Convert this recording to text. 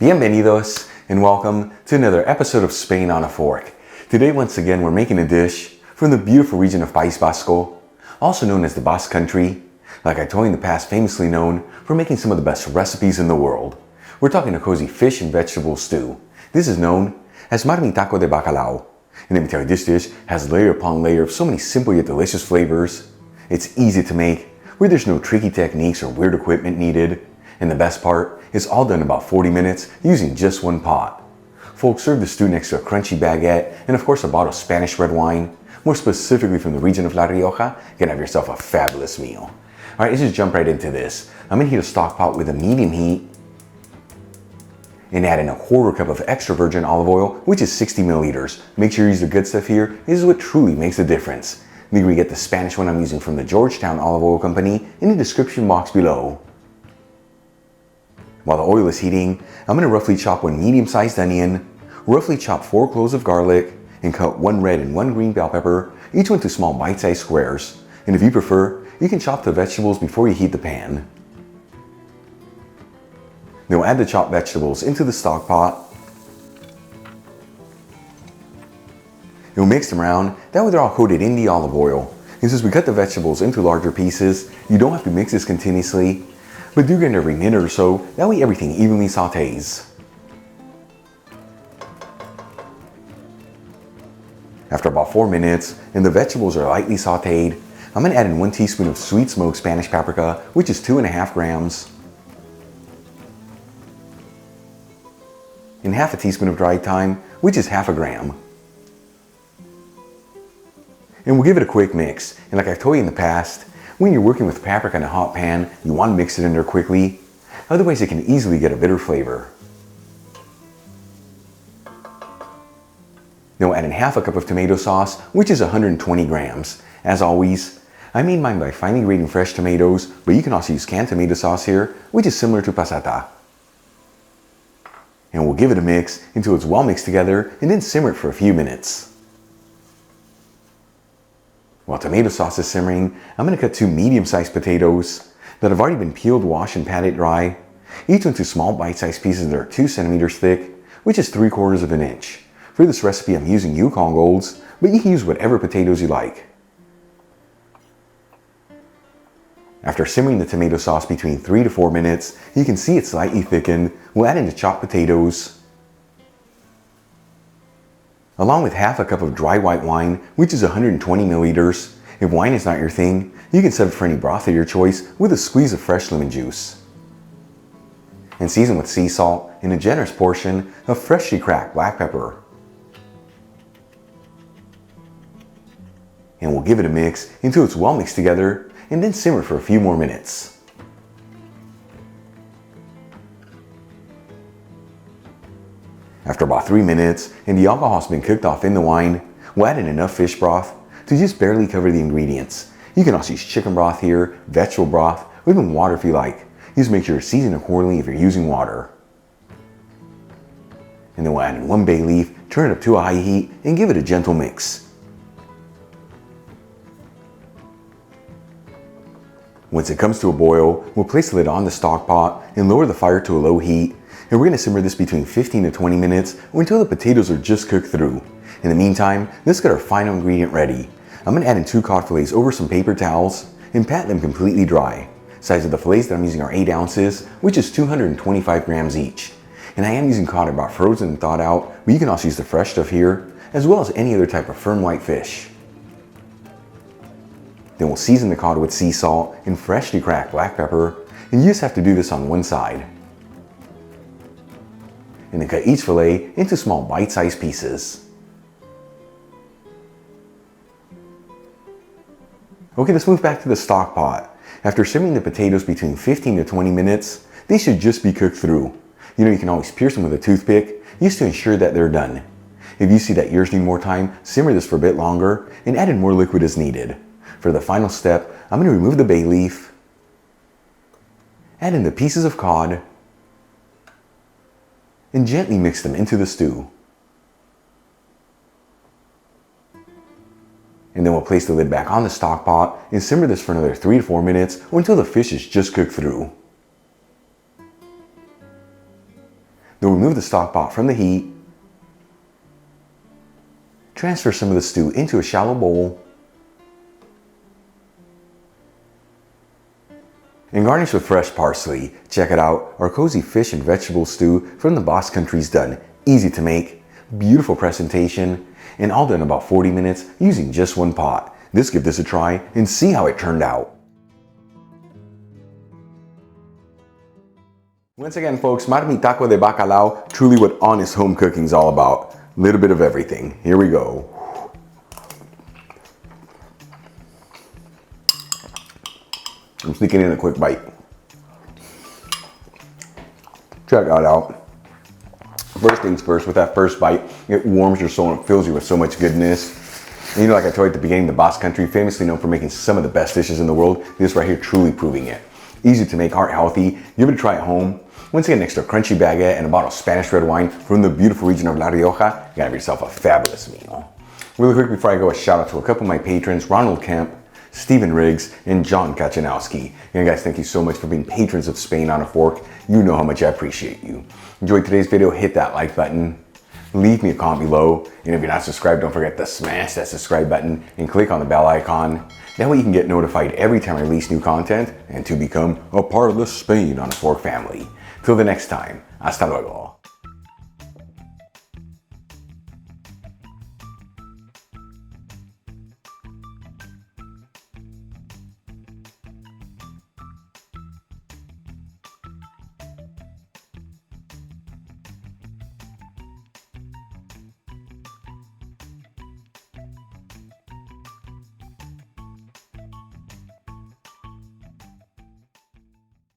Bienvenidos and welcome to another episode of Spain on a Fork. Today once again we're making a dish from the beautiful region of País Vasco, also known as the Basque country, like I told you in the past, famously known for making some of the best recipes in the world. We're talking a cozy fish and vegetable stew. This is known as Marmitako de Bacalao. And let me tell you, this dish has layer upon layer of so many simple yet delicious flavors. It's easy to make, where there's no tricky techniques or weird equipment needed. And the best part, it's all done in about 40 minutes using just one pot. Folks, serve the stew next to a crunchy baguette and of course a bottle of Spanish red wine, more specifically from the region of La Rioja. You can have yourself a fabulous meal. Alright, let's just jump right into this. I'm going to heat a stock pot with a medium heat and add in a quarter cup of extra virgin olive oil, which is 60 milliliters. Make sure you use the good stuff here. This is what truly makes a difference. Make sure you get the Spanish one I'm using from the Georgetown Olive Oil Company in the description box below. While the oil is heating, I'm going to roughly chop one medium-sized onion, roughly chop 4 cloves of garlic, and cut 1 red and 1 green bell pepper, each into small bite-sized squares. And if you prefer, you can chop the vegetables before you heat the pan. Then we'll add the chopped vegetables into the stock pot. And we'll mix them around, that way they're all coated in the olive oil. And since we cut the vegetables into larger pieces, you don't have to mix this continuously, but do it every minute or so, that way everything evenly sautés. After about 4 minutes, and the vegetables are lightly sautéed, I'm going to add in 1 teaspoon of sweet smoked Spanish paprika, which is 2.5 grams, and half a teaspoon of dried thyme, which is half a gram. And we'll give it a quick mix. And like I've told you in the past, when you're working with paprika in a hot pan, you want to mix it in there quickly. Otherwise it can easily get a bitter flavor. Then we'll add in half a cup of tomato sauce, which is 120 grams. As always, I made mine by finely grating fresh tomatoes, but you can also use canned tomato sauce here, which is similar to passata. And we'll give it a mix until it's well mixed together and then simmer it for a few minutes. While tomato sauce is simmering, I'm going to cut 2 medium-sized potatoes that have already been peeled, washed, and patted dry, each into small bite-sized pieces that are 2 centimeters thick, which is 3/4 of an inch. For this recipe I'm using Yukon Golds, but you can use whatever potatoes you like. After simmering the tomato sauce between 3 to 4 minutes, you can see it's slightly thickened. We'll add in the chopped potatoes, along with half a cup of dry white wine, which is 120 milliliters. If wine is not your thing, you can set it for any broth of your choice with a squeeze of fresh lemon juice. And season with sea salt and a generous portion of freshly cracked black pepper. And we'll give it a mix until it's well mixed together and then simmer for a few more minutes. After about 3 minutes and the alcohol has been cooked off in the wine, we'll add in enough fish broth to just barely cover the ingredients. You can also use chicken broth here, vegetable broth, or even water if you like. Just make sure to season accordingly if you're using water. And then we'll add in 1 bay leaf, turn it up to a high heat, and give it a gentle mix. Once it comes to a boil, we'll place the lid on the stock pot and lower the fire to a low heat. And we're going to simmer this between 15 to 20 minutes or until the potatoes are just cooked through. In the meantime, let's get our final ingredient ready. I'm going to add in 2 cod fillets over some paper towels and pat them completely dry. Size of the fillets that I'm using are 8 ounces, which is 225 grams each. And I am using cod I bought frozen and thawed out, but you can also use the fresh stuff here, as well as any other type of firm white fish. Then we'll season the cod with sea salt and freshly cracked black pepper, and you just have to do this on one side. And then cut each fillet into small bite-sized pieces. Okay, let's move back to the stock pot. After simmering the potatoes between 15 to 20 minutes, they should just be cooked through. You know, you can always pierce them with a toothpick, just to ensure that they're done. If you see that yours need more time, simmer this for a bit longer and add in more liquid as needed. For the final step, I'm going to remove the bay leaf, add in the pieces of cod, and gently mix them into the stew. And then we'll place the lid back on the stock pot and simmer this for another 3 to 4 minutes or until the fish is just cooked through. Then remove the stock pot from the heat. Transfer some of the stew into a shallow bowl. And garnish with fresh parsley. Check it out, our cozy fish and vegetable stew from the Basque country is done. Easy to make, beautiful presentation, and all done in about 40 minutes using just one pot. Let's give this a try and see how it turned out. Once again folks, Marmitako de Bacalao, truly what honest home cooking is all about. A little bit of everything. Here we go. I'm sneaking in a quick bite. Check that out. First things first, with that first bite, it warms your soul and it fills you with so much goodness. And you know, like I told you at the beginning, the Basque country, famously known for making some of the best dishes in the world, this right here truly proving it. Easy to make, heart healthy. Give it a try at home. Once again, next to a crunchy baguette and a bottle of Spanish red wine from the beautiful region of La Rioja, you gotta have yourself a fabulous meal. Really quick before I go, a shout out to a couple of my patrons, Ronald Kemp, Stephen Riggs, and John Kachanowski. And guys, thank you so much for being patrons of Spain on a Fork. You know how much I appreciate you. Enjoyed today's video, hit that like button. Leave me a comment below. And if you're not subscribed, don't forget to smash that subscribe button and click on the bell icon. That way you can get notified every time I release new content and to become a part of the Spain on a Fork family. Till the next time, hasta luego.